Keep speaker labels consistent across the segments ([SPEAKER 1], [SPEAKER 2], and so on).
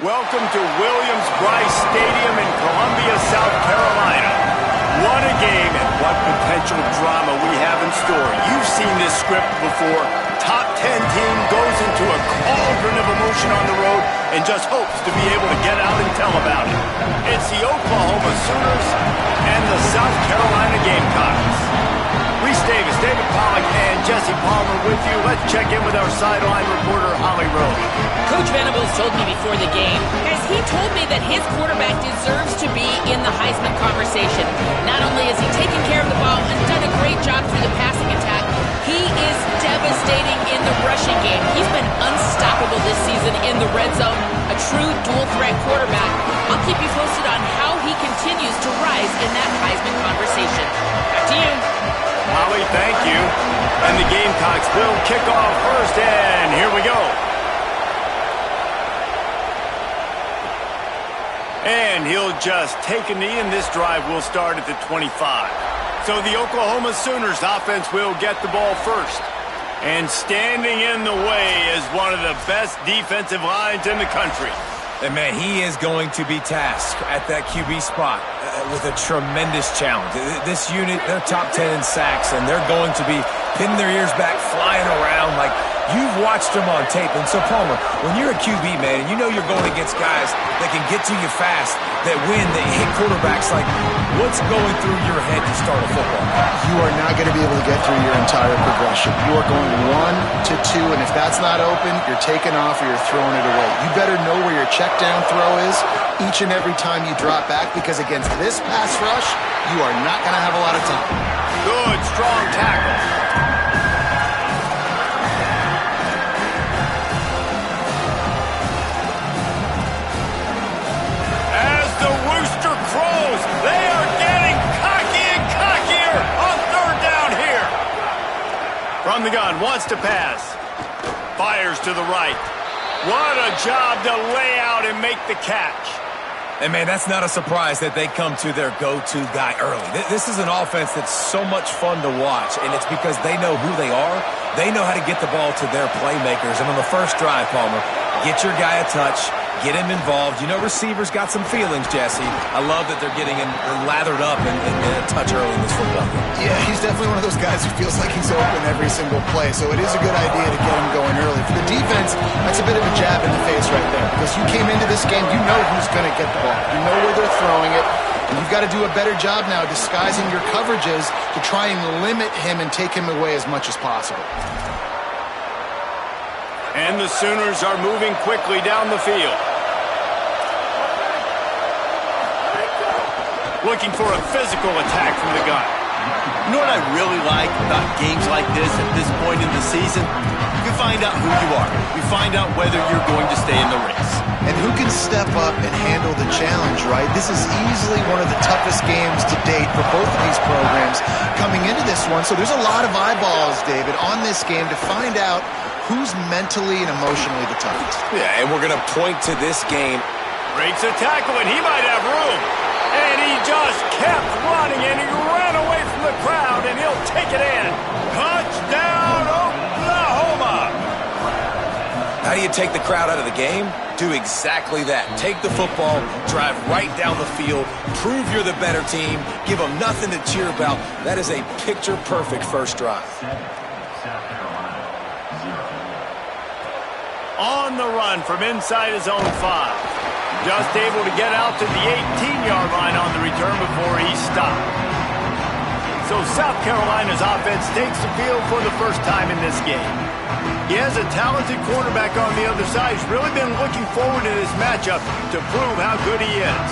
[SPEAKER 1] Welcome to Williams-Brice Stadium in Columbia, South Carolina. What a game and what potential drama we have in store. You've seen this script before. Top 10 team goes into a cauldron of emotion on the road and just hopes to be able to get out and tell about it. It's the Oklahoma Sooners and the South Carolina Gamecocks. Reese Davis, David Pollack, and Jesse Palmer with you. Let's check in with our sideline reporter, Holly Rowe.
[SPEAKER 2] Coach Venables told me before the game, guys, he told me that his quarterback deserves to be in the Heisman conversation. Not only has he taken care of the ball and done a great job through the passing attack, he is devastating in the rushing game. He's been unstoppable this season in the red zone, a true dual-threat quarterback. I'll keep you posted on how he continues to rise in that Heisman conversation. Back to you.
[SPEAKER 1] Holly, thank you. And the Gamecocks will kick off first, and here we go. And he'll just take a knee, and this drive will start at the 25. So the Oklahoma Sooners offense will get the ball first. And standing in the way is one of the best defensive lines in the country.
[SPEAKER 3] And, man, he is going to be tasked at that QB spot with a tremendous challenge. This unit, they're top 10 in sacks, and they're going to be pinning their ears back, flying around like you've watched them on tape. And so, Palmer, when you're a QB, man, and you know you're going against guys that can get to you fast, that win, that hit quarterbacks, like what's going through your head to start a football?
[SPEAKER 4] You are not going to be able to get through your entire progression. You are going 1 to 2, and if that's not open, you're taking off or you're throwing it away. You better know where your check down throw is each and every time you drop back, because against this pass rush, you are not going to have a lot of time.
[SPEAKER 1] Good, strong tackle. As the rooster crows, they are getting cocky and cockier on third down here. From the gun, wants to pass. Fires to the right. What a job to lay out and make the catch.
[SPEAKER 3] And, man, that's not a surprise that they come to their go-to guy early. This is an offense that's so much fun to watch, and it's because they know who they are. They know how to get the ball to their playmakers. And on the first drive, Palmer, get your guy a touch, get him involved. You know, receivers got some feelings, Jesse. I love that they're getting him lathered up and a touch early in this football game.
[SPEAKER 4] Yeah, he's definitely one of those guys who feels like he's open every single play, so it is a good idea to get him going early. For the defense, that's a bit of a jab in the face right there, because you came into this game, you know who's going to get the ball. You know where they're throwing it, and you've got to do a better job now disguising your coverages to try and limit him and take him away as much as possible.
[SPEAKER 1] And the Sooners are moving quickly down the field. Looking for a physical attack from the gun.
[SPEAKER 5] You know what I really like about games like this at this point in the season? You find out who you are. You find out whether you're going to stay in the race.
[SPEAKER 4] And who can step up and handle the challenge, right? This is easily one of the toughest games to date for both of these programs coming into this one. So there's a lot of eyeballs, David, on this game to find out who's mentally and emotionally the toughest.
[SPEAKER 3] Yeah, and we're going to point to this game.
[SPEAKER 1] Breaks a tackle, and he might have room. And he just kept running, and he ran away from the crowd, and he'll take it in. Touchdown, Oklahoma!
[SPEAKER 3] How do you take the crowd out of the game? Do exactly that. Take the football, drive right down the field, prove you're the better team, give them nothing to cheer about. That is a picture-perfect first drive.
[SPEAKER 1] On the run from inside his own 5. Just able to get out to the 18-yard line on the return before he stopped. So South Carolina's offense takes the field for the first time in this game. He has a talented quarterback on the other side. He's really been looking forward to this matchup to prove how good he is.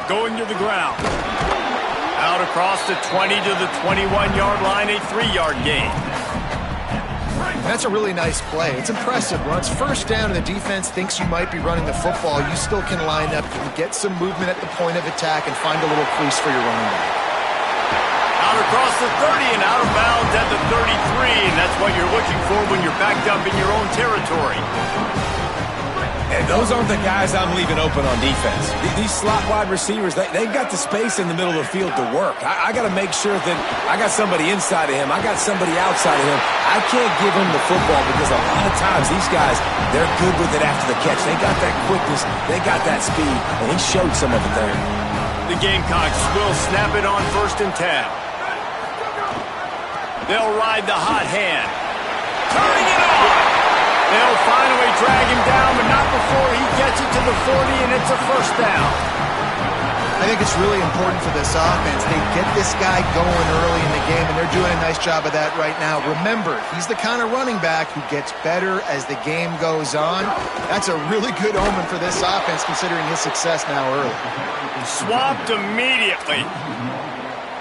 [SPEAKER 1] Going to the ground. Out across the 20 to the 21-yard line, a 3-yard gain.
[SPEAKER 4] That's a really nice play. It's impressive. When it's first down and the defense thinks you might be running the football, you still can line up and get some movement at the point of attack and find a little crease for your running back.
[SPEAKER 1] Out across the 30 and out of bounds at the 33, and that's what you're looking for when you're backed up in your own territory.
[SPEAKER 3] And those aren't the guys I'm leaving open on defense. These slot wide receivers, they've got the space in the middle of the field to work. I got to make sure that I got somebody inside of him. I got somebody outside of him. I can't give him the football because a lot of times these guys, they're good with it after the catch. They got that quickness. They got that speed. And he showed some of it there.
[SPEAKER 1] The Gamecocks will snap it on 1st and 10. They'll ride the hot hand. Turning it on. They'll finally drag him down, but not before he gets it to the 40, and it's a 1st down.
[SPEAKER 4] I think it's really important for this offense. They get this guy going early in the game, and they're doing a nice job of that right now. Remember, he's the kind of running back who gets better as the game goes on. That's a really good omen for this offense, considering his success now early.
[SPEAKER 1] Swamped immediately.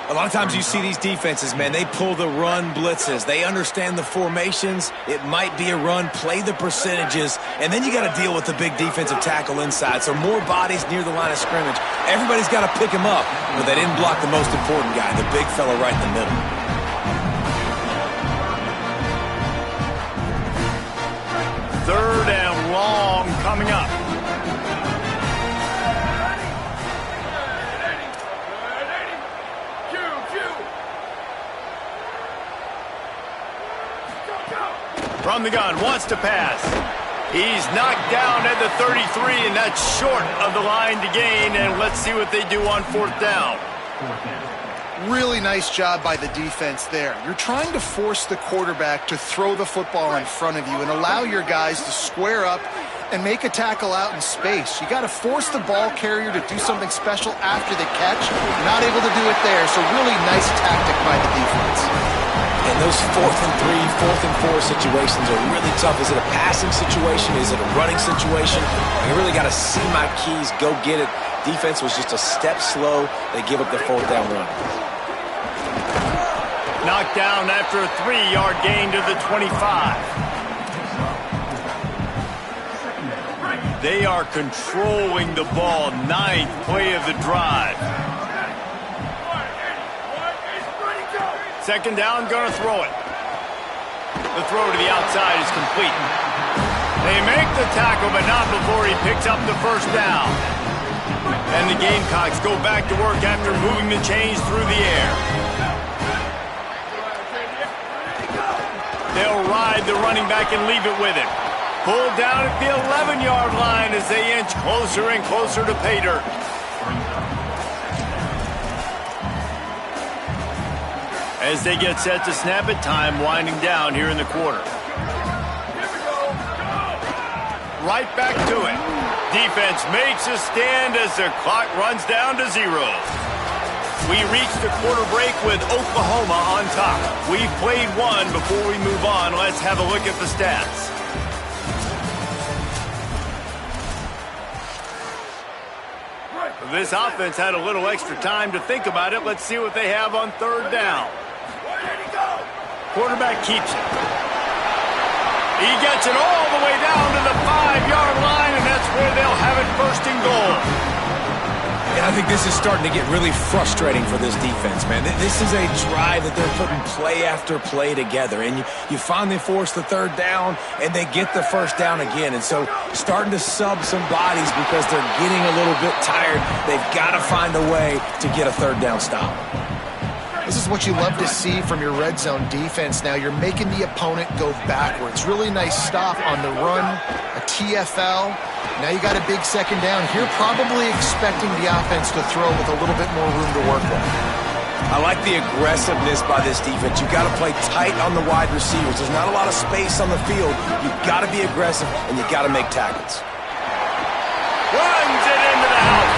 [SPEAKER 3] A lot of times you see these defenses, man, they pull the run blitzes. They understand the formations. It might be a run, play the percentages, and then you got to deal with the big defensive tackle inside. So more bodies near the line of scrimmage. Everybody's got to pick him up, but they didn't block the most important guy, the big fella right in the middle.
[SPEAKER 1] Third and long coming up. From the gun, wants to pass. He's knocked down at the 33, and that's short of the line to gain, and let's see what they do on 4th down.
[SPEAKER 4] Really nice job by the defense there. You're trying to force the quarterback to throw the football in front of you and allow your guys to square up and make a tackle out in space. You got to force the ball carrier to do something special after the catch. Not able to do it there, so really nice tactic by the defense.
[SPEAKER 3] And those 4th and 3, 4th and 4 situations are really tough. Is it a passing situation? Is it a running situation? You really got to see my keys, go get it. Defense was just a step slow. They give up the 4th down run.
[SPEAKER 1] Knocked down after a 3-yard gain to the 25. They are controlling the ball. 9th play of the drive. 2nd down, gonna throw it. The throw to the outside is complete. They make the tackle, but not before he picks up the 1st down. And the Gamecocks go back to work after moving the chains through the air. They'll ride the running back and leave it with him. Pulled down at the 11-yard line as they inch closer and closer to pay dirt. As they get set to snap it, time winding down here in the quarter. Right back to it. Defense makes a stand as the clock runs down to 0. We reach the quarter break with Oklahoma on top. We've played one. Before we move on, let's have a look at the stats. This offense had a little extra time to think about it. Let's see what they have on 3rd down. Quarterback keeps it. He gets it all the way down to the 5-yard line, and that's where they'll have it 1st and goal.
[SPEAKER 3] And I think this is starting to get really frustrating for this defense, man. This is a drive that they're putting play after play together, and you finally force the 3rd down, and they get the 1st down again. And so starting to sub some bodies because they're getting a little bit tired. They've got to find a way to get a 3rd down stop.
[SPEAKER 4] This is what you love to see from your red zone defense now. You're making the opponent go backwards. Really nice stop on the run, a TFL. Now you got a big 2nd down. Here probably expecting the offense to throw with a little bit more room to work with.
[SPEAKER 3] I like the aggressiveness by this defense. You've got to play tight on the wide receivers. There's not a lot of space on the field. You've got to be aggressive, and you've got to make tackles.
[SPEAKER 1] Runs it into the house.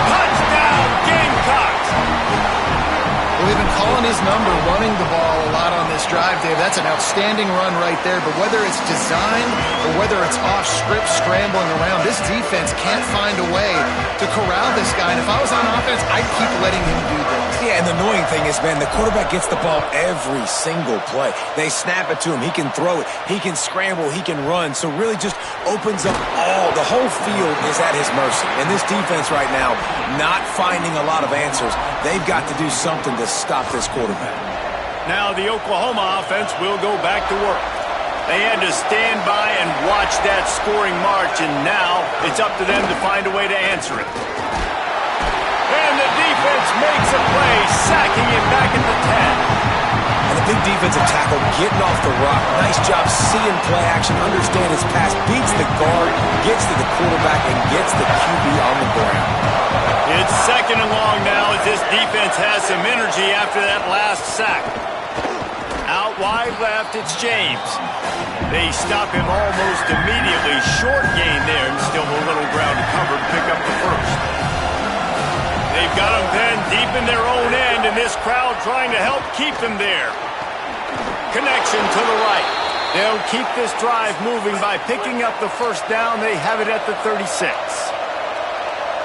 [SPEAKER 1] Touchdown, Gamecocks.
[SPEAKER 4] Well, they've been calling his number, running the ball a lot on this drive, Dave. That's an outstanding run right there. But whether it's designed or whether it's off script scrambling around, this defense can't find a way to corral this guy. And if I was on offense, I'd keep letting him do this.
[SPEAKER 3] Yeah, and the annoying thing is, man, the quarterback gets the ball every single play. They snap it to him. He can throw it. He can scramble. He can run. So really just opens up the whole field is at his mercy. And this defense right now, not finding a lot of answers. They've got to do something to stop this quarterback.
[SPEAKER 1] Now the Oklahoma offense will go back to work. They had to stand by and watch that scoring march, and now it's up to them to find a way to answer it. And the defense makes a play, sacking him back at the 10.
[SPEAKER 3] And a big defensive tackle getting off the rock. Nice job seeing play action, understand his pass, beats the guard, gets to the quarterback, and gets the QB on the ground.
[SPEAKER 1] It's 2nd and long now as this defense has some energy after that last sack. Out wide left, it's James. They stop him almost immediately. Short gain there, and still a little ground to cover to pick up the first. They've got them pinned deep in their own end, and this crowd trying to help keep them there. Connection to the right. They'll keep this drive moving by picking up the first down. They have it at the 36.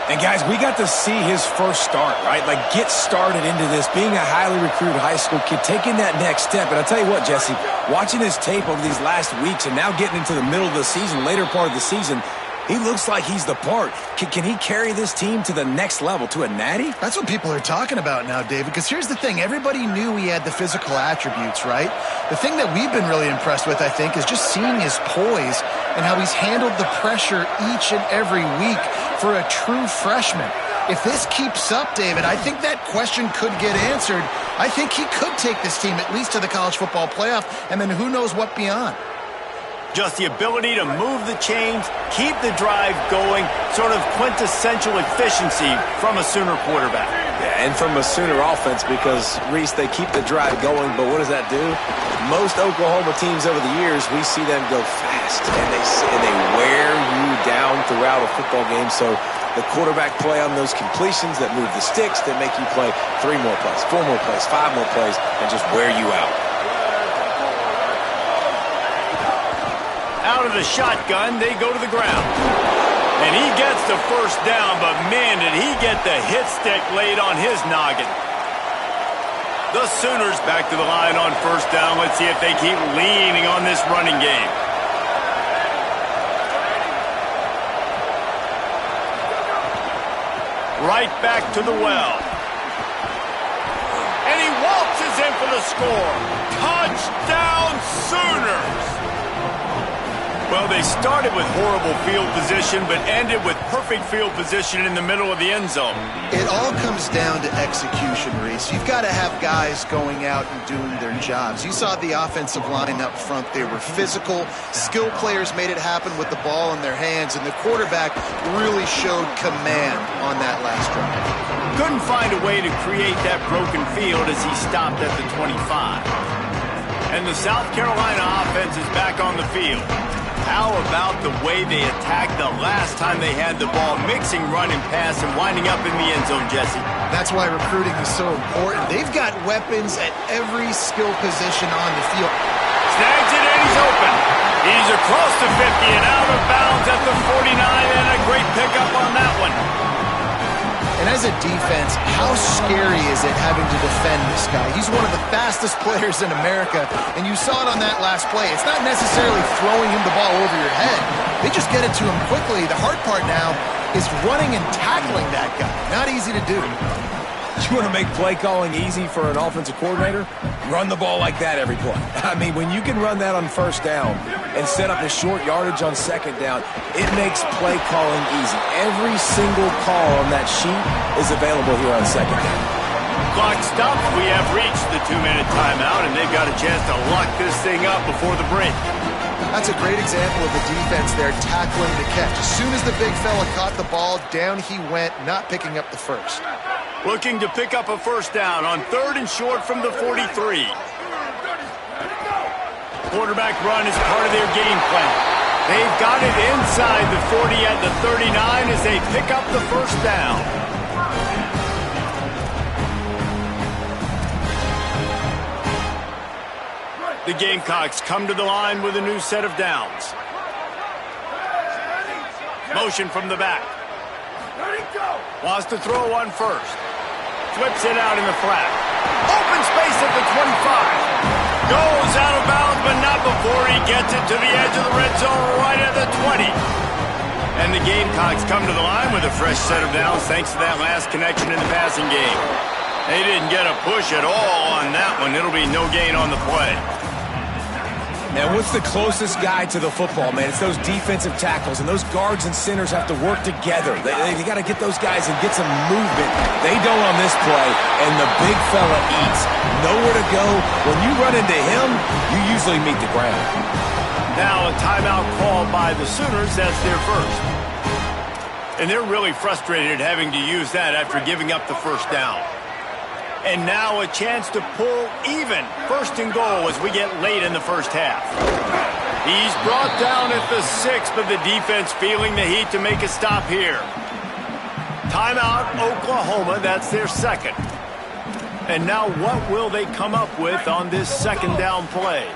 [SPEAKER 3] And guys, we got to see his first start, right? Like, get started into this, being a highly recruited high school kid, taking that next step. And I'll tell you what, Jesse, watching his tape over these last weeks and now getting into the middle of the season, later part of the season, he looks like he's the part. Can he carry this team to the next level, to a natty?
[SPEAKER 4] That's what people are talking about now, David, because here's the thing. Everybody knew he had the physical attributes, right? The thing that we've been really impressed with, I think, is just seeing his poise and how he's handled the pressure each and every week for a true freshman. If this keeps up, David, I think that question could get answered. I think he could take this team at least to the college football playoff, and then who knows what beyond.
[SPEAKER 1] Just the ability to move the chains, keep the drive going, sort of quintessential efficiency from a Sooner quarterback.
[SPEAKER 3] Yeah, and from a Sooner offense because, Reese, they keep the drive going, but what does that do? Most Oklahoma teams over the years, we see them go fast, and they wear you down throughout a football game. So the quarterback play on those completions that move the sticks, that make you play 3 more plays, 4 more plays, 5 more plays, and just wear you out.
[SPEAKER 1] Out of the shotgun, they go to the ground. And he gets the first down, but man, did he get the hit stick laid on his noggin. The Sooners back to the line on first down. Let's see if they keep leaning on this running game. Right back to the well. And he waltzes in for the score. Touchdown, Sooners! Well, they started with horrible field position, but ended with perfect field position in the middle of the end zone.
[SPEAKER 4] It all comes down to execution, Reese. You've got to have guys going out and doing their jobs. You saw the offensive line up front. They were physical. Skilled players made it happen with the ball in their hands, and the quarterback really showed command on that last drive.
[SPEAKER 1] Couldn't find a way to create that broken field as he stopped at the 25. And the South Carolina offense is back on the field. How about the way they attacked the last time they had the ball, mixing run and pass and winding up in the end zone, Jesse?
[SPEAKER 4] That's why recruiting is so important. They've got weapons at every skill position on the field.
[SPEAKER 1] Snags it and he's open. He's across the 50 and out of bounds at the 49, and a great pickup on that one.
[SPEAKER 4] And as a defense, how scary is it having to defend this guy? He's one of the fastest players in America, and you saw it on that last play. It's not necessarily throwing him the ball over your head. They just get it to him quickly. The hard part now is running and tackling that guy. Not easy to do.
[SPEAKER 3] You want to make play calling easy for an offensive coordinator? Run the ball like that every play. I mean, when you can run that on first down and set up a short yardage on second down, it makes play calling easy. Every single call on that sheet is available here on second down.
[SPEAKER 1] Clock stops. We have reached the 2-minute timeout, and they've got a chance to lock this thing up before the break.
[SPEAKER 4] That's a great example of the defense there tackling the catch. As soon as the big fella caught the ball, down he went, not picking up the first.
[SPEAKER 1] Looking to pick up a first down on 3rd and short from the 43. Quarterback run is part of their game plan. They've got it inside the 40 at the 39 as they pick up the first down. The Gamecocks come to the line with a new set of downs. Motion from the back. Wants to throw on first. Flips it out in the flat. Open space at the 25. Goes out of bounds, but not before he gets it to the edge of the red zone right at the 20. And the Gamecocks come to the line with a fresh set of downs thanks to that last connection in the passing game. They didn't get a push at all on that one. It'll be no gain on the play.
[SPEAKER 3] Now, what's the closest guy to the football, man? It's those defensive tackles, and those guards and centers have to work together. They got to get those guys and get some movement. They don't on this play, and the big fella eats. Nowhere to go. When you run into him, you usually meet the ground.
[SPEAKER 1] Now a timeout called by the Sooners. That's their first. And they're really frustrated having to use that after giving up the first down. And now a chance to pull even. First and goal as we get late in the first half. He's brought down at the 6, but the defense feeling the heat to make a stop here. Timeout, Oklahoma. That's their second. And now what will they come up with on this second down play?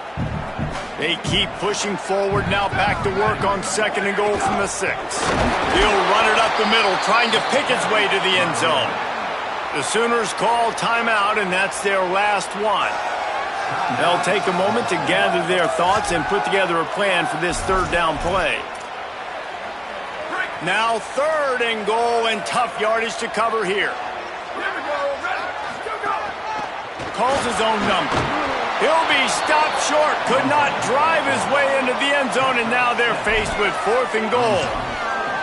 [SPEAKER 1] They keep pushing forward, now back to work on second and goal from the 6. He'll run it up the middle, trying to pick his way to the end zone. The Sooners call timeout, and that's their last one. They'll take a moment to gather their thoughts and put together a plan for this third down play. Now third and goal, and tough yardage to cover here. Calls his own number. He'll be stopped short, could not drive his way into the end zone, and now they're faced with fourth and goal.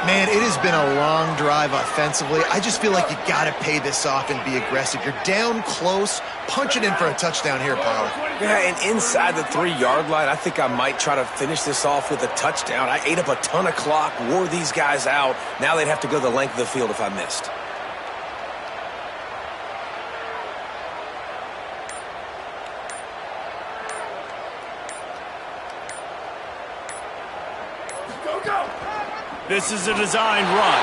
[SPEAKER 4] Man, it has been a long drive offensively. I just feel like you got to pay this off and be aggressive. You're down close. Punch it in for a touchdown here, Paul.
[SPEAKER 3] Yeah, and inside the 3-yard line, I think I might try to finish this off with a touchdown. I ate up a ton of clock, wore these guys out. Now they'd have to go the length of the field if I missed.
[SPEAKER 1] This is a designed run.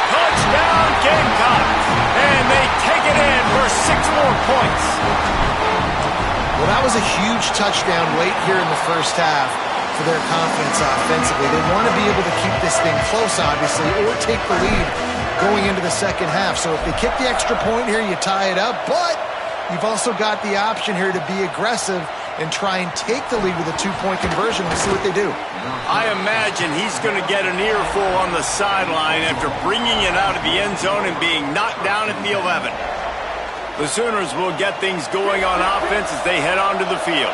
[SPEAKER 1] Touchdown, Gamecocks! And they take it in for 6 more points.
[SPEAKER 4] Well, that was a huge touchdown late here in the first half for their confidence offensively. They want to be able to keep this thing close, obviously, or take the lead going into the second half. So if they kick the extra point here, you tie it up. But you've also got the option here to be aggressive and try and take the lead with a 2-point conversion. We'll see what they do.
[SPEAKER 1] I imagine he's going to get an earful on the sideline after bringing it out of the end zone and being knocked down at the 11. The Sooners will get things going on offense as they head onto the field.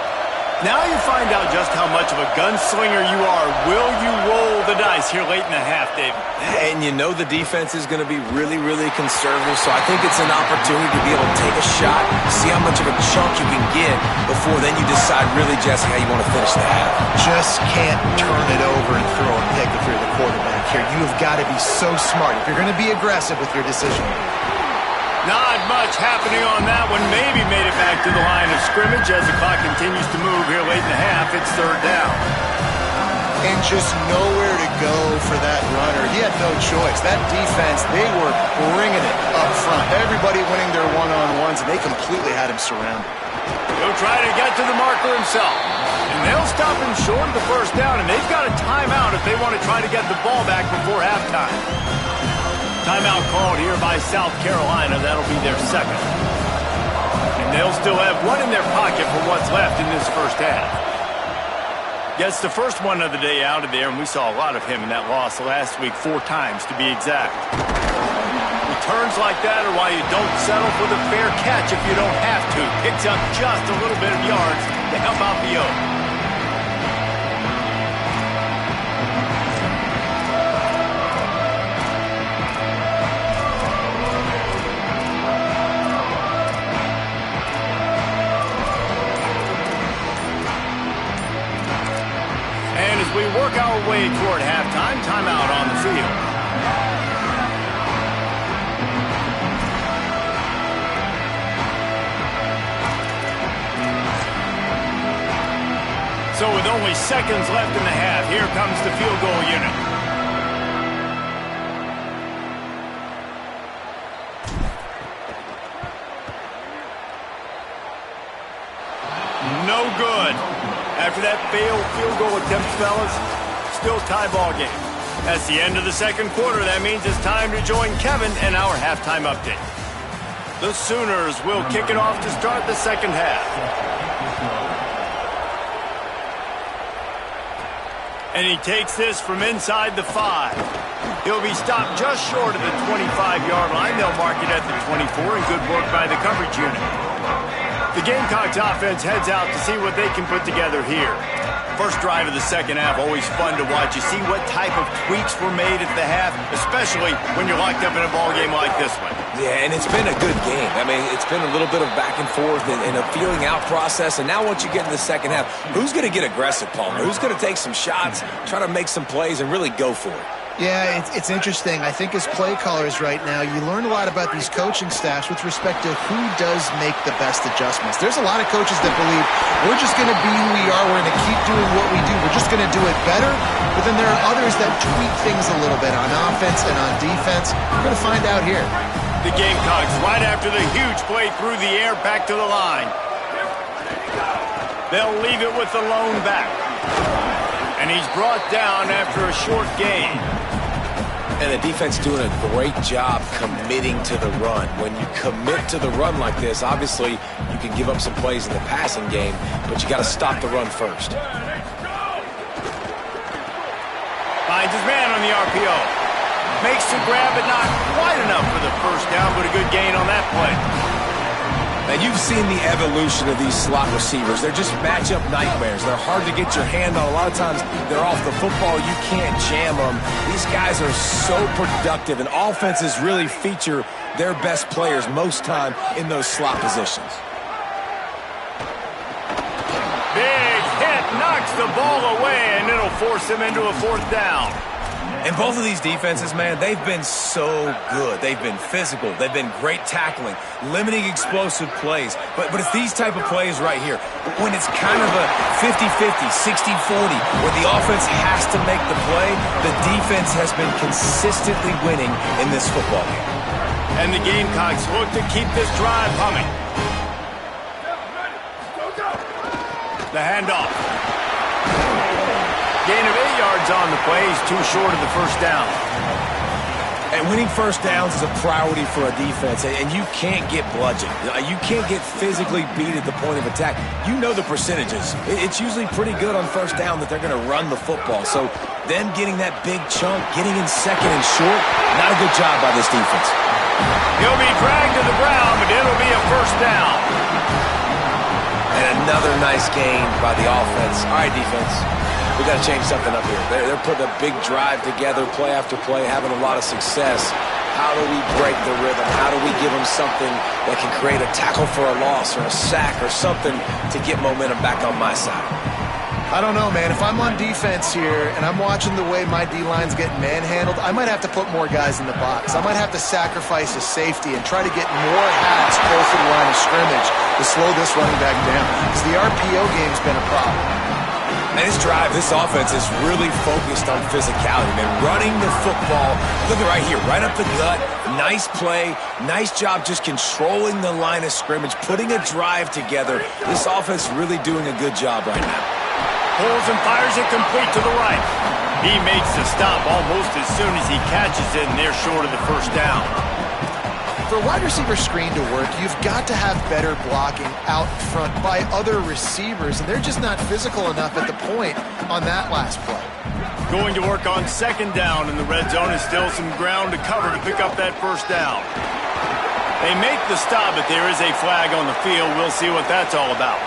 [SPEAKER 1] Now you find out just how much of a gunslinger you are. Will you roll the dice here late in the half, David?
[SPEAKER 3] And you know the defense is going to be really, really conservative, so I think it's an opportunity to be able to take a shot, see how much of a chunk you can get before then you decide really, Jesse, how you want to finish the half.
[SPEAKER 4] Just can't turn it over and throw a pick if you're the quarterback here. You have got to be so smart if you're going to be aggressive with your decision.
[SPEAKER 1] Not much happening on that one. Maybe made it back to the line of scrimmage as the clock continues to move here late in the half. It's third down.
[SPEAKER 4] And just nowhere to go for that runner. He had no choice. That defense, they were bringing it up front. Everybody winning their one-on-ones, and they completely had him surrounded.
[SPEAKER 1] He'll try to get to the marker himself. And they'll stop him short of the first down, and they've got a timeout if they want to try to get the ball back before halftime. Timeout called here by South Carolina. That'll be their second. And they'll still have one in their pocket for what's left in this first half. Gets the first one of the day out of there, and we saw a lot of him in that loss last week, 4 times to be exact. Returns like that are why you don't settle for the fair catch if you don't have to. Picks up just a little bit of yards to help out the Oak. We work our way toward halftime. Timeout on the field. So with only seconds left in the half, here comes the field goal unit. No good. After that failed field goal attempt, fellas, still tie ball game. That's the end of the second quarter. That means it's time to join Kevin and our halftime update. The Sooners will kick it off to start the second half. And he takes this from inside the 5. He'll be stopped just short of the 25-yard line. They'll mark it at the 24, and good work by the coverage unit. The Gamecocks offense heads out to see what they can put together here.
[SPEAKER 5] First drive of the second half, always fun to watch. You see what type of tweaks were made at the half, especially when you're locked up in a ball game like this one.
[SPEAKER 3] Yeah, and it's been a good game. I mean, it's been a little bit of back and forth and a feeling out process. And now once you get in the second half, who's going to get aggressive, Palmer? Who's going to take some shots, try to make some plays, and really go for it?
[SPEAKER 4] Yeah, it's interesting. I think as play callers right now, you learn a lot about these coaching staffs with respect to who does make the best adjustments. There's a lot of coaches that believe we're just going to be who we are. We're going to keep doing what we do. We're just going to do it better. But then there are others that tweak things a little bit on offense and on defense. We're going to find out here.
[SPEAKER 1] The Gamecocks right after the huge play through the air back to the line. They'll leave it with the lone back. And he's brought down after a short gain.
[SPEAKER 3] And the defense doing a great job committing to the run. When you commit to the run like this, obviously you can give up some plays in the passing game, but you got to stop the run first.
[SPEAKER 1] Finds his man on the RPO. Makes the grab, but not quite enough for the first down, but a good gain on that play.
[SPEAKER 3] Now, you've seen the evolution of these slot receivers. They're just matchup nightmares. They're hard to get your hand on. A lot of times, they're off the football. You can't jam them. These guys are so productive, and offenses really feature their best players most time in those slot positions.
[SPEAKER 1] Big hit, knocks the ball away, and it'll force him into a fourth down.
[SPEAKER 3] And both of these defenses, man, they've been so good. They've been physical. They've been great tackling, limiting explosive plays. But it's these type of plays right here, when it's kind of a 50-50, 60-40, where the offense has to make the play, the defense has been consistently winning in this football game.
[SPEAKER 1] And the Gamecocks look to keep this drive humming. The handoff. Gain of 8 yards on the play. He's too short of the first down.
[SPEAKER 3] And winning first downs is a priority for a defense, and you can't get bludgeoned. You can't get physically beat at the point of attack. You know the percentages. It's usually pretty good on first down that they're going to run the football. So them getting that big chunk, getting in second and short, not a good job by this defense.
[SPEAKER 1] He'll be dragged to the ground, but it'll be a first down.
[SPEAKER 3] And another nice gain by the offense. All right, defense. We got to change something up here. They're putting a big drive together, play after play, having a lot of success. How do we break the rhythm? How do we give them something that can create a tackle for a loss or a sack or something to get momentum back on my side?
[SPEAKER 4] I don't know, man. If I'm on defense here and I'm watching the way my D-line's getting manhandled, I might have to put more guys in the box. I might have to sacrifice a safety and try to get more hats close to the line of scrimmage to slow this running back down, because the RPO game's been a problem.
[SPEAKER 3] And this drive, this offense is really focused on physicality, man. Running the football, look at right here, right up the gut, nice play, nice job just controlling the line of scrimmage, putting a drive together. This offense really doing a good job right now.
[SPEAKER 1] Pulls and fires it complete to the right. He makes the stop almost as soon as he catches it, and they're short of the first down.
[SPEAKER 4] For a wide receiver screen to work, you've got to have better blocking out front by other receivers, and they're just not physical enough at the point on that last play.
[SPEAKER 1] Going to work on second down in the red zone, is still some ground to cover to pick up that first down. They make the stop, but there is a flag on the field. We'll see what that's all about.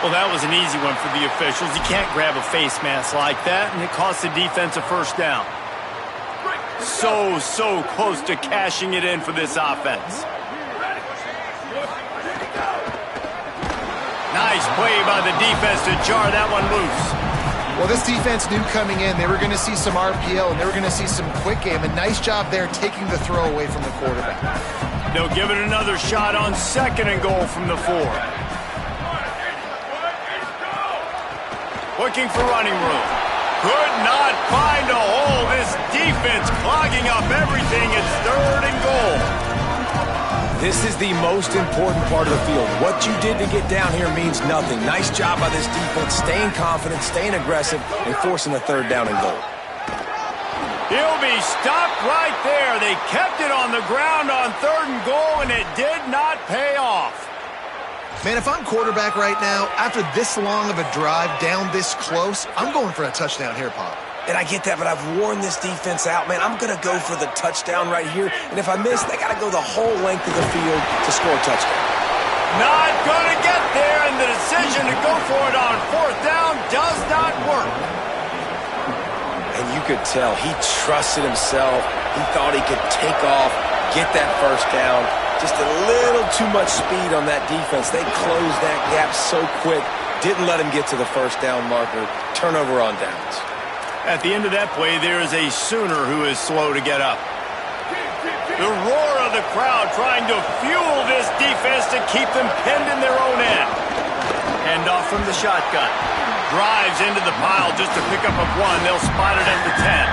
[SPEAKER 1] Well, that was an easy one for the officials. You can't grab a face mask like that, and it costs the defense a first down. So close to cashing it in for this offense. Nice play by the defense to jar that one loose.
[SPEAKER 4] Well, this defense knew coming in they were going to see some RPO and they were going to see some quick game. A nice job there taking the throw away from the quarterback.
[SPEAKER 1] They'll give it another shot on second and goal from the 4. Looking for running room. Could not find a hole. This defense clogging up everything. It's third and goal.
[SPEAKER 3] This is the most important part of the field. What you did to get down here means nothing. Nice job by this defense, staying confident, staying aggressive, and forcing a third down and goal.
[SPEAKER 1] He'll be stopped right there. They kept it on the ground on third and goal, and it did not pay off.
[SPEAKER 4] Man, if I'm quarterback right now, after this long of a drive down this close, I'm going for a touchdown here, Pop.
[SPEAKER 3] And I get that, but I've worn this defense out, man. I'm going to go for the touchdown right here. And if I miss, they got to go the whole length of the field to score a touchdown.
[SPEAKER 1] Not going to get there, and the decision to go for it on 4th down does not work.
[SPEAKER 3] And you could tell he trusted himself. He thought he could take off, get that first down. Just a little too much speed on that defense. They closed that gap so quick. Didn't let him get to the first down marker. Turnover on downs.
[SPEAKER 1] At the end of that play, there is a Sooner who is slow to get up. The roar of the crowd trying to fuel this defense to keep them pinned in their own end. Hand off from the shotgun. Drives into the pile just to pick up a 1. They'll spot it at the 10.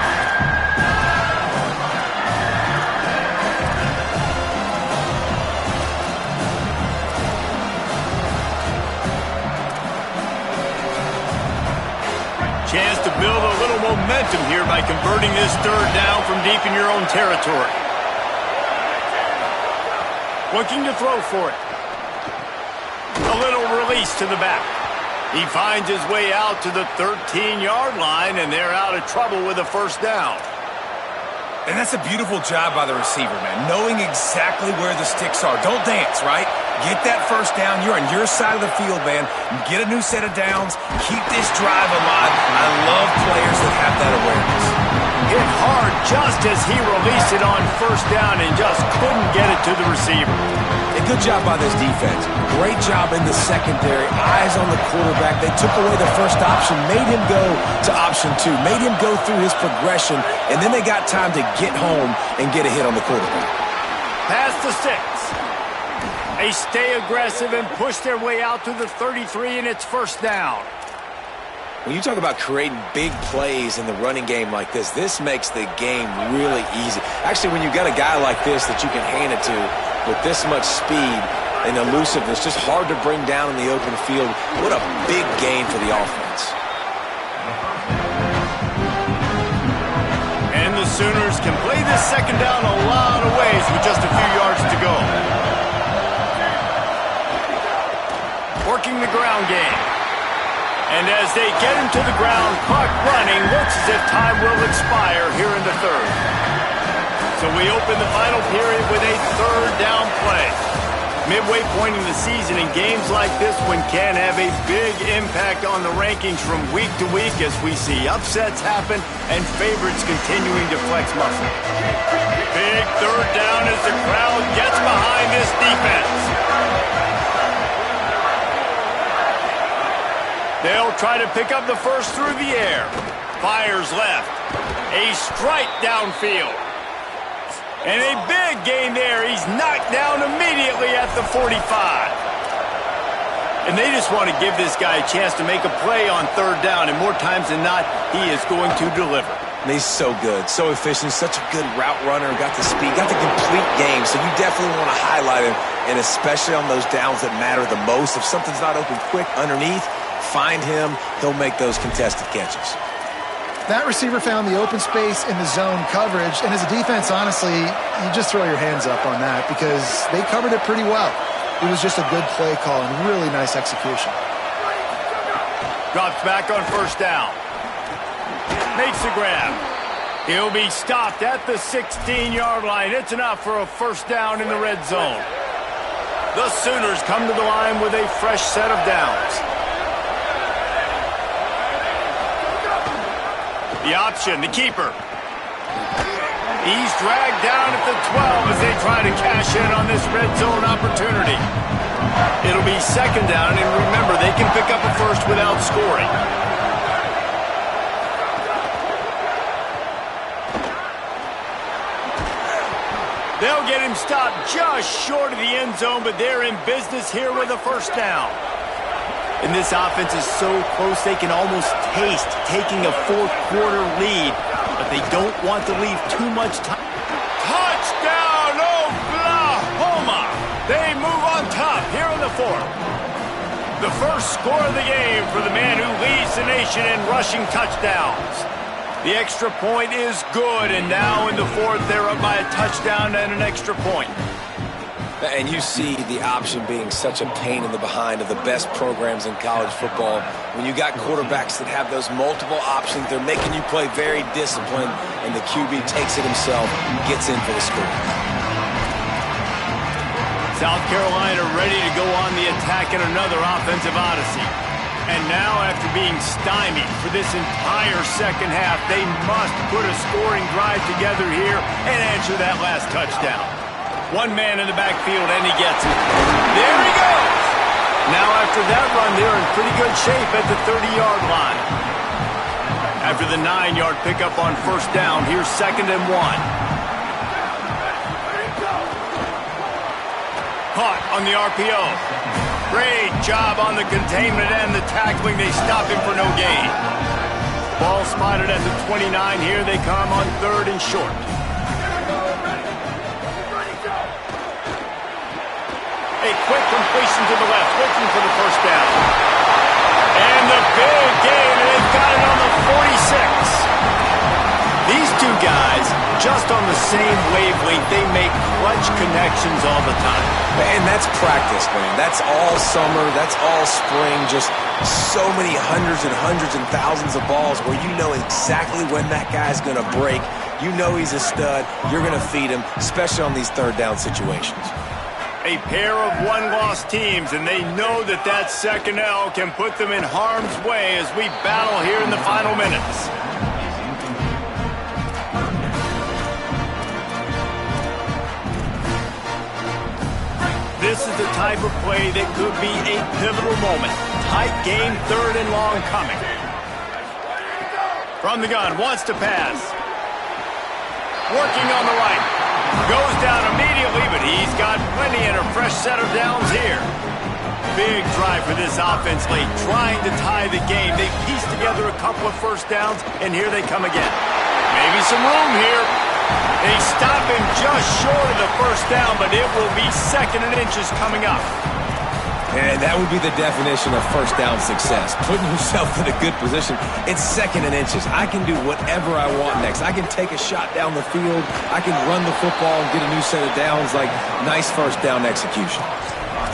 [SPEAKER 1] Chance to build a little momentum here by converting this 3rd down from deep in your own territory. Looking to throw for it. A little release to the back. He finds his way out to the 13-yard line, and they're out of trouble with a 1st down.
[SPEAKER 3] And that's a beautiful job by the receiver, man, knowing exactly where the sticks are. Don't dance, right? Get that 1st down. You're on your side of the field, man. Get a new set of downs. Keep this drive alive. I love players that have that awareness.
[SPEAKER 1] Hit hard just as he released it on 1st down and just couldn't get it to the receiver.
[SPEAKER 3] A good job by this defense. Great job in the secondary. Eyes on the quarterback. They took away the first option, made him go to option 2, made him go through his progression, and then they got time to get home and get a hit on the quarterback.
[SPEAKER 1] Pass to 6. They stay aggressive and push their way out to the 33, and it's 1st down.
[SPEAKER 3] When you talk about creating big plays in the running game like this makes the game really easy. Actually, when you've got a guy like this that you can hand it to with this much speed and elusiveness, just hard to bring down in the open field, what a big gain for the offense.
[SPEAKER 1] And the Sooners can play this 2nd down a lot of ways with just a few yards to go. Working the ground game. And as they get him to the ground, clock running, looks as if time will expire here in the 3rd. So we open the final period with a 3rd down play. Midway point in the season, and games like this one can have a big impact on the rankings from week to week as we see upsets happen and favorites continuing to flex muscle. Big 3rd down as the crowd gets behind this defense. They'll try to pick up the 1st through the air. Fires left. A strike downfield. And a big gain there. He's knocked down immediately at the 45. And they just want to give this guy a chance to make a play on 3rd down. And more times than not, he is going to deliver.
[SPEAKER 3] And he's so good, so efficient, such a good route runner, got the speed, got the complete game. So you definitely want to highlight him, and especially on those downs that matter the most. If something's not open quick underneath, find him, he'll make those contested catches.
[SPEAKER 4] That receiver found the open space in the zone coverage, and as a defense, honestly, you just throw your hands up on that because they covered it pretty well. It was just a good play call and really nice execution.
[SPEAKER 1] Drops back on 1st down. Makes the grab. He'll be stopped at the 16-yard line. It's enough for a 1st down in the red zone. The Sooners come to the line with a fresh set of downs. The option, the keeper. He's dragged down at the 12 as they try to cash in on this red zone opportunity. It'll be 2nd down, and remember, they can pick up a 1st without scoring. They'll get him stopped just short of the end zone, but they're in business here with a 1st down. And this offense is so close they can almost taste taking a 4th-quarter lead, but they don't want to leave too much time. Touchdown, Oklahoma! They move on top here in the 4th. The first score of the game for the man who leads the nation in rushing touchdowns. The extra point is good, and now in the 4th, they're up by a touchdown and an extra point.
[SPEAKER 3] And you see the option being such a pain in the behind of the best programs in college football. When you got quarterbacks that have those multiple options, they're making you play very disciplined, and the QB takes it himself, gets in for the score.
[SPEAKER 1] South Carolina ready to go on the attack in another offensive odyssey. And now, after being stymied for this entire second half, they must put a scoring drive together here and answer that last touchdown. One man in the backfield, and he gets it. There he goes! Now, after that run, they're in pretty good shape at the 30-yard line. After the 9-yard pickup on first down, here's 2nd and 1. Caught on the RPO. Great job on the containment and the tackling. They stop him for no gain. Ball spotted at the 29. Here they come on 3rd and short. A quick completion to the left, looking for the first down. And the big gain, and they've got it on the 46. These two guys, just on the same wavelength, they make clutch connections all the time.
[SPEAKER 3] And that's practice, man. That's all summer. That's all spring. Just so many hundreds and thousands of balls where you know exactly when that guy's going to break. You know he's a stud. You're going to feed him, especially on these 3rd down situations.
[SPEAKER 1] A pair of one-loss teams, and they know that that second L can put them in harm's way as we battle here in the final minutes. This is the type of play that could be a pivotal moment. Tight game, 3rd and long coming. From the gun, wants to pass. Working on the right. Goes down immediately, but he's got plenty and a fresh set of downs here. Big drive for this offense late, trying to tie the game. They pieced together a couple of first downs, and here they come again. Maybe some room here. They stop him just short of the first down, but it will be 2nd and inches coming up.
[SPEAKER 3] And that would be the definition of first down success. Putting yourself in a good position. It's 2nd and inches. I can do whatever I want next. I can take a shot down the field. I can run the football and get a new set of downs. Like, nice first down execution.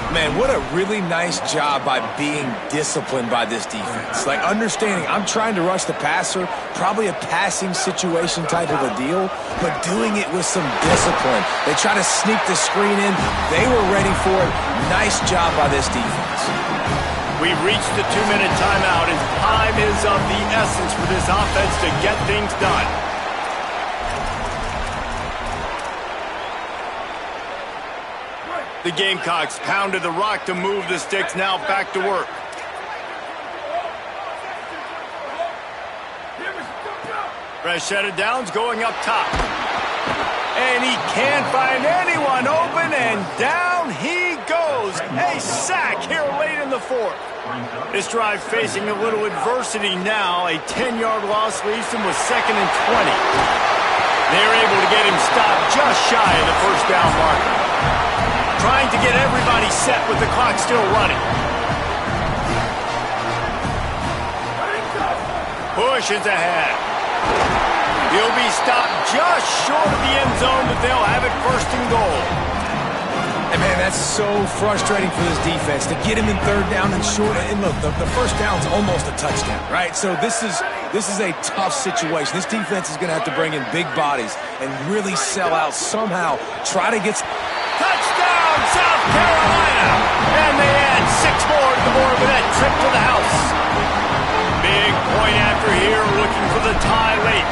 [SPEAKER 3] Man, what a really nice job by being disciplined by this defense. Like, understanding I'm trying to rush the passer, probably a passing situation type of a deal, but doing it with some discipline. They try to sneak the screen in. They were ready for it. Nice job by this defense.
[SPEAKER 1] We've reached the 2-minute timeout, and time is of the essence for this offense to get things done. The Gamecocks pounded the rock to move the sticks, now back to work. Fresh set of downs going up top. And he can't find anyone open, and down he goes. A sack here late in the 4th. This drive facing a little adversity now. A 10-yard loss leaves him with 2nd and 20. They're able to get him stopped just shy of the first down marker. Trying to get everybody set with the clock still running. Pushes ahead. He'll be stopped just short of the end zone, but they'll have it 1st and goal.
[SPEAKER 3] And man, that's so frustrating for this defense to get him in 3rd down and short. And look, the first down's almost a touchdown, right? So this is a tough situation. This defense is going to have to bring in big bodies and really sell out somehow. Try to get...
[SPEAKER 1] Touchdown, South Carolina! And they add 6 more to the board with that trip to the house. Big point after here, looking for the tie late.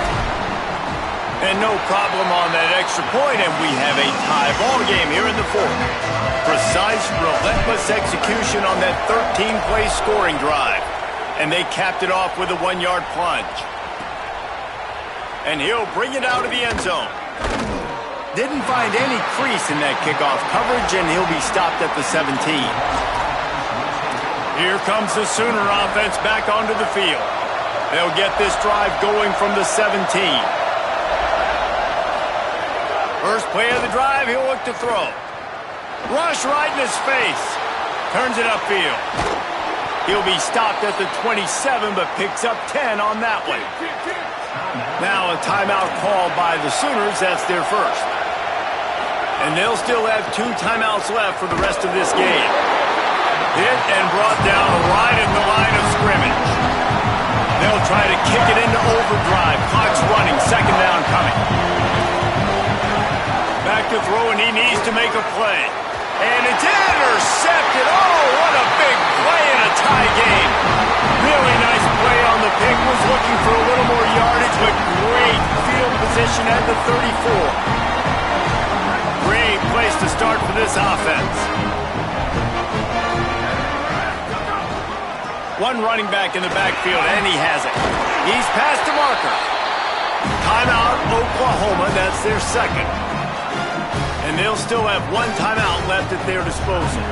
[SPEAKER 1] And no problem on that extra point, and we have a tie ball game here in the 4th. Precise, relentless execution on that 13-play scoring drive. And they capped it off with a 1-yard plunge. And he'll bring it out of the end zone. Didn't find any crease in that kickoff coverage, and he'll be stopped at the 17. Here comes the Sooner offense back onto the field. They'll get this drive going from the 17. First play of the drive, he'll look to throw. Rush right in his face. Turns it upfield. He'll be stopped at the 27, but picks up 10 on that one. Now a timeout called by the Sooners. That's their first. And they'll still have 2 timeouts left for the rest of this game. Hit and brought down right in the line of scrimmage. They'll try to kick it into overdrive. Clock's running. Second down coming. Back to throw, and he needs to make a play. And it's intercepted. Oh, what a big play in a tie game. Really nice play on the pick. Was looking for a little more yardage, but great field position at the 34. Great place to start for this offense. One running back in the backfield, and he has it. He's past the marker. Timeout, Oklahoma. That's their second. And they'll still have 1 timeout left at their disposal.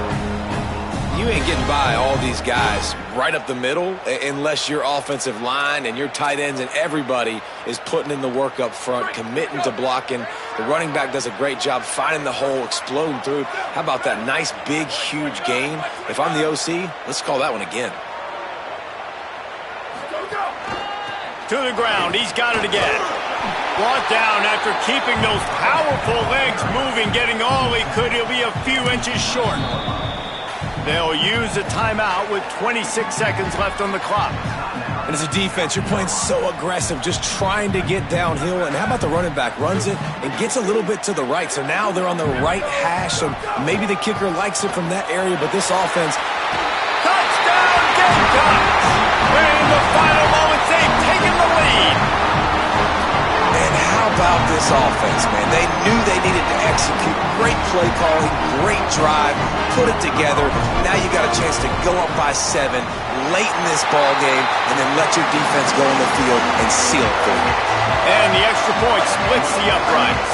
[SPEAKER 3] You ain't getting by all these guys right up the middle unless your offensive line and your tight ends and everybody is putting in the work up front, committing to blocking. The running back does a great job finding the hole, exploding through. How about that nice, big, huge gain? If I'm the OC, let's call that one again.
[SPEAKER 1] To the ground. He's got it again. Brought down after keeping those powerful legs moving, getting all he could. He'll be a few inches short. They'll use a timeout with 26 seconds left on the clock.
[SPEAKER 3] And as a defense, you're playing so aggressive, just trying to get downhill. And how about the running back? Runs it and gets a little bit to the right. So now they're on the right hash. So maybe the kicker likes it from that area, but this offense...
[SPEAKER 1] Touchdown, Gamecocks! In the final moments, they've taken the lead.
[SPEAKER 3] And how about this offense, man? They knew they needed to execute. Great play calling, great drive, put it together. Now you got a chance to go up by 7 late in this ball game and then let your defense go on the field and seal it for you.
[SPEAKER 1] And the extra point splits the uprights.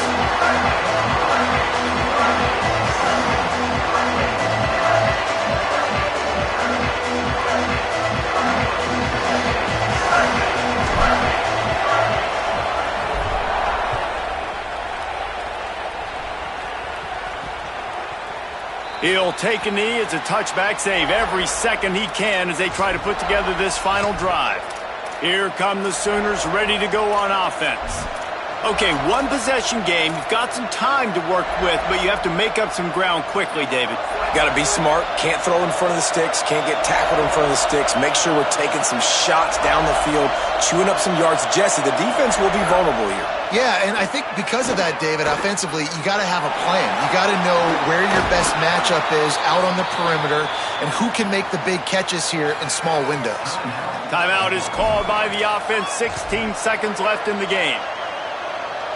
[SPEAKER 1] He'll take a knee. It's a touchback save every second he can as they try to put together this final drive. Here come the Sooners ready to go on offense. Okay, 1 possession game. You've got some time to work with, but you have to make up some ground quickly, David.
[SPEAKER 3] Got to be smart. Can't throw in front of the sticks. Can't get tackled in front of the sticks. Make sure we're taking some shots down the field, chewing up some yards. Jesse, the defense will be vulnerable here.
[SPEAKER 4] Yeah, and I think because of that, David, offensively, you got to have a plan. You got to know where your best matchup is out on the perimeter and who can make the big catches here in small windows.
[SPEAKER 1] Timeout is called by the offense. 16 seconds left in the game.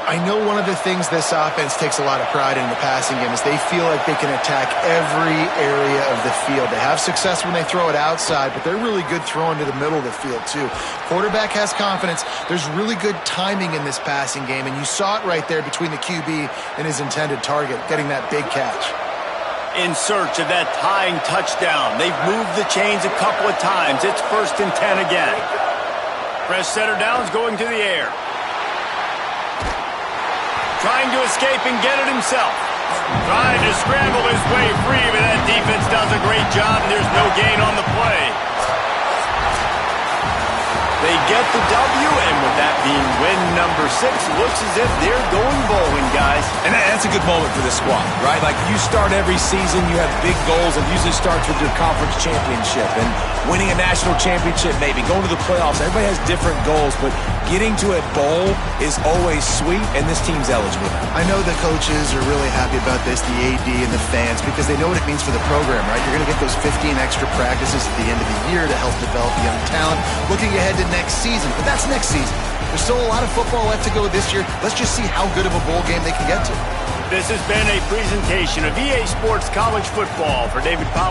[SPEAKER 4] I know one of the things this offense takes a lot of pride in the passing game is they feel like they can attack every area of the field. They have success when they throw it outside, but they're really good throwing to the middle of the field too. Quarterback has confidence. There's really good timing in this passing game, and you saw it right there between the QB and his intended target, getting that big catch.
[SPEAKER 1] In search of that tying touchdown. They've moved the chains a couple of times. It's 1st and 10 again. Fresh setter downs going to the air. Trying to escape and get it himself. Trying to scramble his way free, but that defense does a great job, and there's no gain on the play. They get the W, and with that being win number 6, looks as if they're going bowling, guys.
[SPEAKER 3] And that's a good moment for this squad, right? Like, you start every season, you have big goals. It usually starts with your conference championship and winning a national championship, maybe going to the playoffs. Everybody has different goals, but getting to a bowl is always sweet, and this team's eligible.
[SPEAKER 4] I know the coaches are really happy about this, the AD and the fans, because they know what it means for the program, right? You're going to get those 15 extra practices at the end of the year to help develop young talent. Looking ahead to next season, but that's next season. There's still a lot of football left to go this year. Let's just see how good of a bowl game they can get to.
[SPEAKER 1] This has been a presentation of EA Sports College Football. For David Powell.